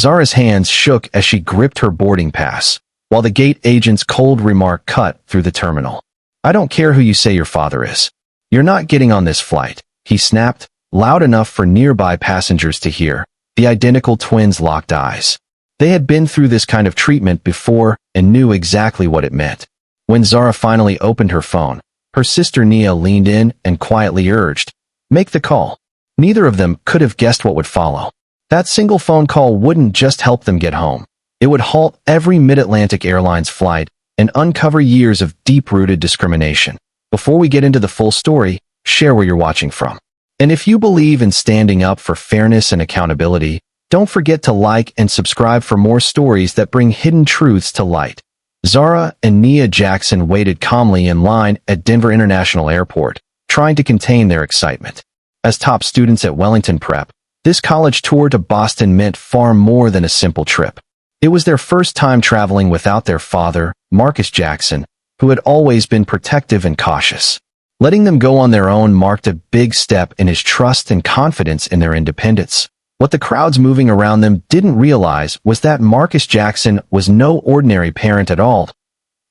Zara's hands shook as she gripped her boarding pass, while the gate agent's cold remark cut through the terminal. "I don't care who you say your father is. You're not getting on this flight," he snapped, loud enough for nearby passengers to hear. The identical twins locked eyes. They had been through this kind of treatment before and knew exactly what it meant. When Zara finally opened her phone, her sister Nia leaned in and quietly urged, "Make the call." Neither of them could have guessed what would follow. That single phone call wouldn't just help them get home. It would halt every Mid-Atlantic Airlines flight and uncover years of deep-rooted discrimination. Before we get into the full story, share where you're watching from. And if you believe in standing up for fairness and accountability, don't forget to like and subscribe for more stories that bring hidden truths to light. Zara and Nia Jackson waited calmly in line at Denver International Airport, trying to contain their excitement. As top students at Wellington Prep, this college tour to Boston meant far more than a simple trip. It was their first time traveling without their father, Marcus Jackson, who had always been protective and cautious. Letting them go on their own marked a big step in his trust and confidence in their independence. What the crowds moving around them didn't realize was that Marcus Jackson was no ordinary parent at all.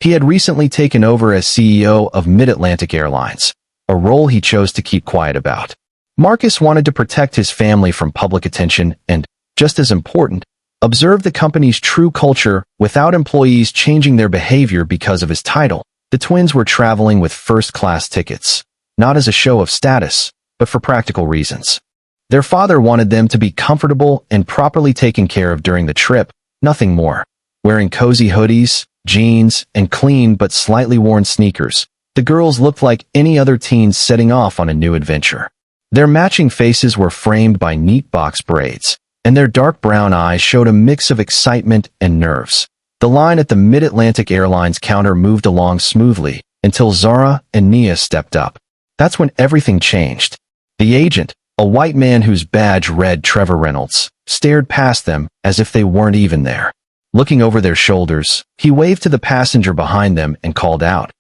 He had recently taken over as CEO of Mid-Atlantic Airlines, a role he chose to keep quiet about. Marcus wanted to protect his family from public attention and, just as important, observe the company's true culture without employees changing their behavior because of his title. The twins were traveling with first-class tickets, not as a show of status, but for practical reasons. Their father wanted them to be comfortable and properly taken care of during the trip, nothing more. Wearing cozy hoodies, jeans, and clean but slightly worn sneakers, the girls looked like any other teens setting off on a new adventure. Their matching faces were framed by neat box braids, and their dark brown eyes showed a mix of excitement and nerves. The line at the Mid-Atlantic Airlines counter moved along smoothly until Zara and Nia stepped up. That's when everything changed. The agent, a white man whose badge read Trevor Reynolds, stared past them as if they weren't even there. Looking over their shoulders, he waved to the passenger behind them and called out,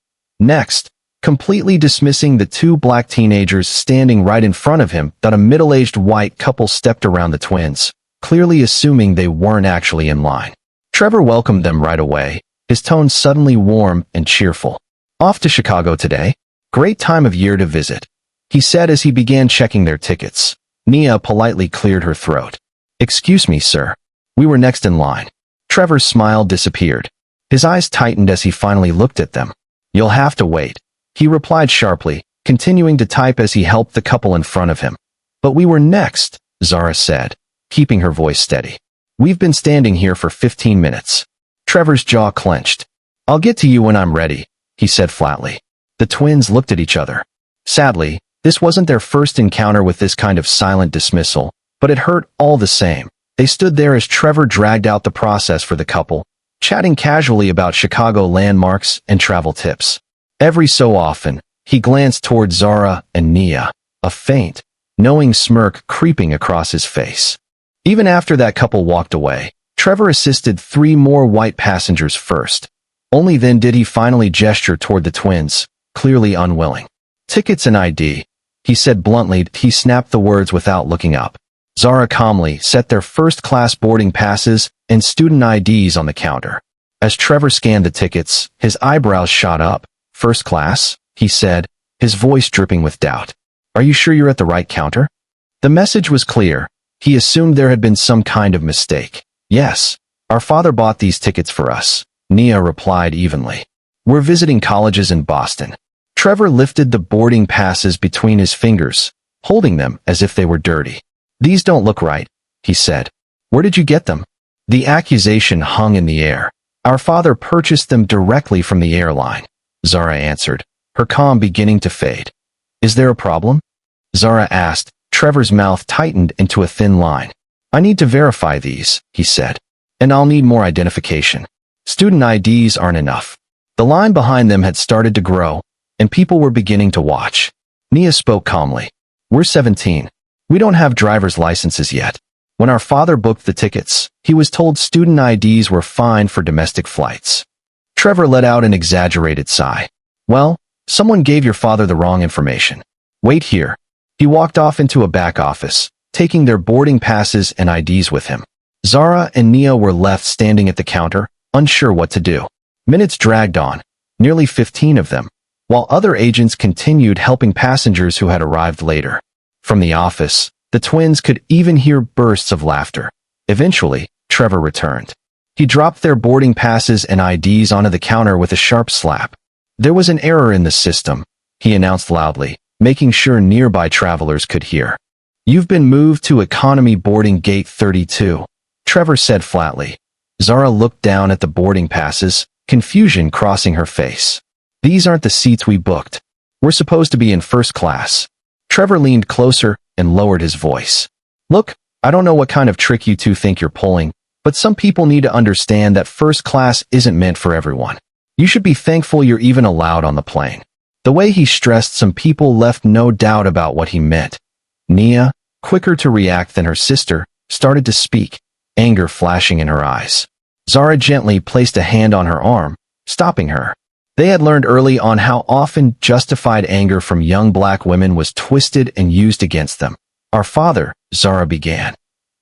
"Next." Completely dismissing the two black teenagers standing right in front of him, that a middle-aged white couple stepped around the twins, clearly assuming they weren't actually in line. Trevor welcomed them right away, his tone suddenly warm and cheerful. "Off to Chicago today? Great time of year to visit," he said as he began checking their tickets. Nia politely cleared her throat. "Excuse me, sir. We were next in line." Trevor's smile disappeared. His eyes tightened as he finally looked at them. "You'll have to wait," he replied sharply, continuing to type as he helped the couple in front of him. "But we were next," Zara said, keeping her voice steady. "We've been standing here for 15 minutes. Trevor's jaw clenched. "I'll get to you when I'm ready," he said flatly. The twins looked at each other. Sadly, this wasn't their first encounter with this kind of silent dismissal, but it hurt all the same. They stood there as Trevor dragged out the process for the couple, chatting casually about Chicago landmarks and travel tips. Every so often, he glanced toward Zara and Nia, a faint, knowing smirk creeping across his face. Even after that couple walked away, Trevor assisted 3 more white passengers first. Only then did he finally gesture toward the twins, clearly unwilling. "Tickets and ID," he said bluntly. He snapped the words without looking up. Zara calmly set their first-class boarding passes and student IDs on the counter. As Trevor scanned the tickets, his eyebrows shot up. "First class?" he said, his voice dripping with doubt. "Are you sure you're at the right counter?" The message was clear. He assumed there had been some kind of mistake. "Yes, our father bought these tickets for us," Nia replied evenly. "We're visiting colleges in Boston." Trevor lifted the boarding passes between his fingers, holding them as if they were dirty. "These don't look right," he said. "Where did you get them?" The accusation hung in the air. "Our father purchased them directly from the airline," Zara answered, her calm beginning to fade. "Is there a problem?" Zara asked. Trevor's mouth tightened into a thin line. "I need to verify these," he said. "And I'll need more identification. Student IDs aren't enough." The line behind them had started to grow, and people were beginning to watch. Nia spoke calmly. "We're 17. We don't have driver's licenses yet. When our father booked the tickets, he was told student IDs were fine for domestic flights." Trevor let out an exaggerated sigh. "Well, someone gave your father the wrong information. Wait here." He walked off into a back office, taking their boarding passes and IDs with him. Zara and Nia were left standing at the counter, unsure what to do. Minutes dragged on, nearly 15 of them, while other agents continued helping passengers who had arrived later. From the office, the twins could even hear bursts of laughter. Eventually, Trevor returned. He dropped their boarding passes and IDs onto the counter with a sharp slap. There was an error in the system, he announced loudly, making sure nearby travelers could hear. You've been moved to economy boarding gate 32, Trevor said flatly. Zara looked down at the boarding passes, confusion crossing her face. These aren't the seats we booked. We're supposed to be in first class. Trevor leaned closer and lowered his voice. Look, I don't know what kind of trick you two think you're pulling, but some people need to understand that first class isn't meant for everyone. You should be thankful you're even allowed on the plane. The way he stressed some people left no doubt about what he meant. Nia, quicker to react than her sister, started to speak, anger flashing in her eyes. Zara gently placed a hand on her arm, stopping her. They had learned early on how often justified anger from young black women was twisted and used against them. Our father, Zara began.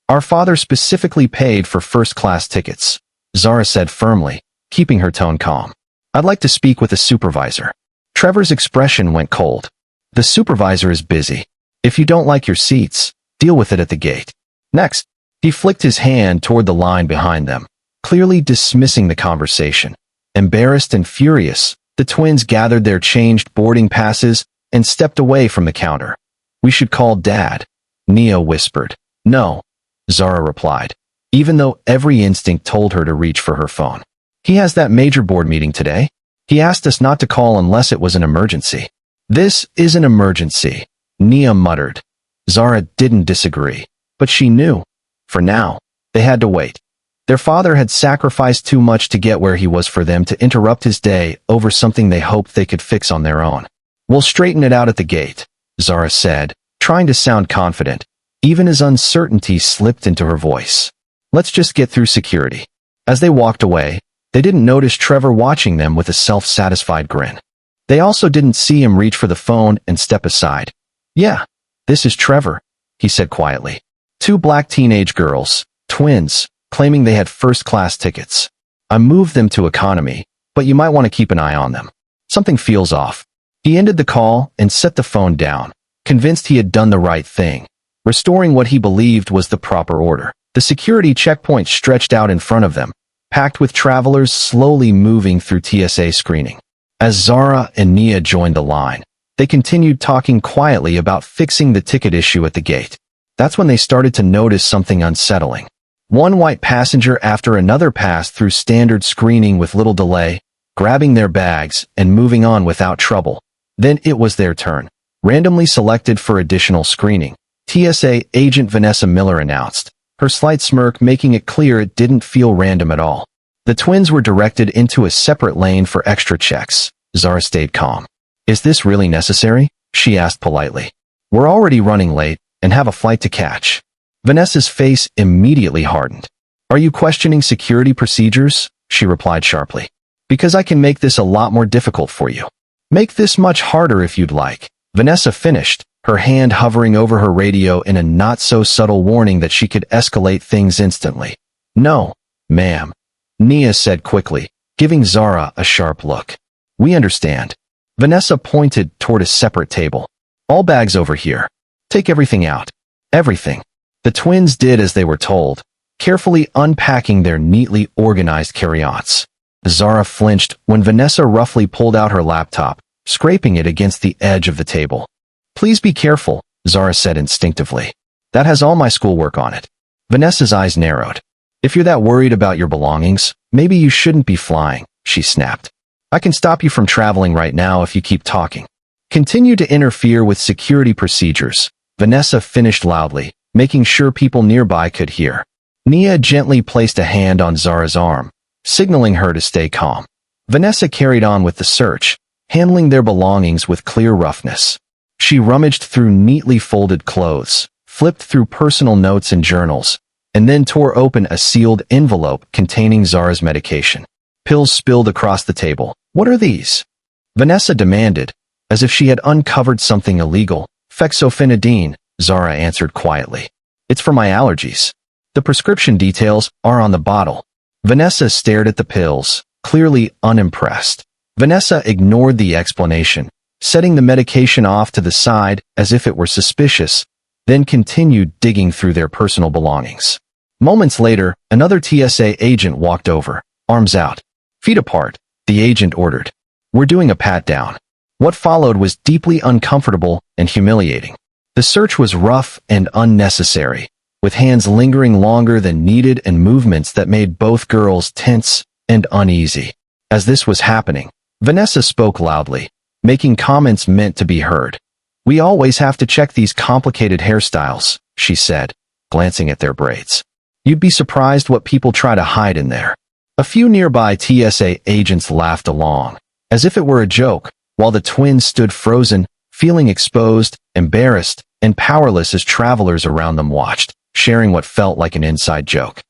Our father specifically paid for first-class tickets, Zara said firmly, keeping her tone calm. I'd like to speak with the supervisor. Trevor's expression went cold. The supervisor is busy. If you don't like your seats, deal with it at the gate. Next, he flicked his hand toward the line behind them, clearly dismissing the conversation. Embarrassed and furious, the twins gathered their changed boarding passes and stepped away from the counter. We should call Dad, Nia whispered. No, Zara replied, even though every instinct told her to reach for her phone. He has that major board meeting today. He asked us not to call unless it was an emergency. This is an emergency, Nia muttered. Zara didn't disagree, but she knew. For now, they had to wait. Their father had sacrificed too much to get where he was for them to interrupt his day over something they hoped they could fix on their own. We'll straighten it out at the gate, Zara said, trying to sound confident, even as uncertainty slipped into her voice. Let's just get through security. As they walked away, they didn't notice Trevor watching them with a self-satisfied grin. They also didn't see him reach for the phone and step aside. Yeah, this is Trevor, he said quietly. Two black teenage girls, twins, claiming they had first-class tickets. I moved them to economy, but you might want to keep an eye on them. Something feels off. He ended the call and set the phone down, convinced he had done the right thing, restoring what he believed was the proper order. The security checkpoint stretched out in front of them, packed with travelers slowly moving through TSA screening. As Zara and Nia joined the line, they continued talking quietly about fixing the ticket issue at the gate. That's when they started to notice something unsettling. One white passenger after another passed through standard screening with little delay, grabbing their bags and moving on without trouble. Then it was their turn. Randomly selected for additional screening, TSA agent Vanessa Miller announced, her slight smirk making it clear it didn't feel random at all. The twins were directed into a separate lane for extra checks. Zara stayed calm. Is this really necessary? She asked politely. We're already running late and have a flight to catch. Vanessa's face immediately hardened. Are you questioning security procedures? She replied sharply. Because I can make this a lot more difficult for you. Make this much harder if you'd like. Vanessa finished, her hand hovering over her radio in a not-so-subtle warning that she could escalate things instantly. No, ma'am, Nia said quickly, giving Zara a sharp look. We understand. Vanessa pointed toward a separate table. All bags over here. Take everything out. Everything. The twins did as they were told, carefully unpacking their neatly organized carry-ons. Zara flinched when Vanessa roughly pulled out her laptop, scraping it against the edge of the table. Please be careful, Zara said instinctively. That has all my schoolwork on it. Vanessa's eyes narrowed. If you're that worried about your belongings, maybe you shouldn't be flying, she snapped. I can stop you from traveling right now if you keep talking. Continue to interfere with security procedures, Vanessa finished loudly, making sure people nearby could hear. Nia gently placed a hand on Zara's arm, signaling her to stay calm. Vanessa carried on with the search, handling their belongings with clear roughness. She rummaged through neatly folded clothes, flipped through personal notes and journals, and then tore open a sealed envelope containing Zara's medication. Pills spilled across the table. What are these? Vanessa demanded, as if she had uncovered something illegal. Fexofenadine, Zara answered quietly. It's for my allergies. The prescription details are on the bottle. Vanessa stared at the pills, clearly unimpressed. Vanessa ignored the explanation, setting the medication off to the side as if it were suspicious, then continued digging through their personal belongings. Moments later, another TSA agent walked over, arms out. "Feet apart," the agent ordered. "We're doing a pat-down." What followed was deeply uncomfortable and humiliating. The search was rough and unnecessary, with hands lingering longer than needed and movements that made both girls tense and uneasy. As this was happening, Vanessa spoke loudly, making comments meant to be heard. "We always have to check these complicated hairstyles," she said, glancing at their braids. "You'd be surprised what people try to hide in there." A few nearby TSA agents laughed along, as if it were a joke, while the twins stood frozen, feeling exposed, embarrassed, and powerless as travelers around them watched, sharing what felt like an inside joke.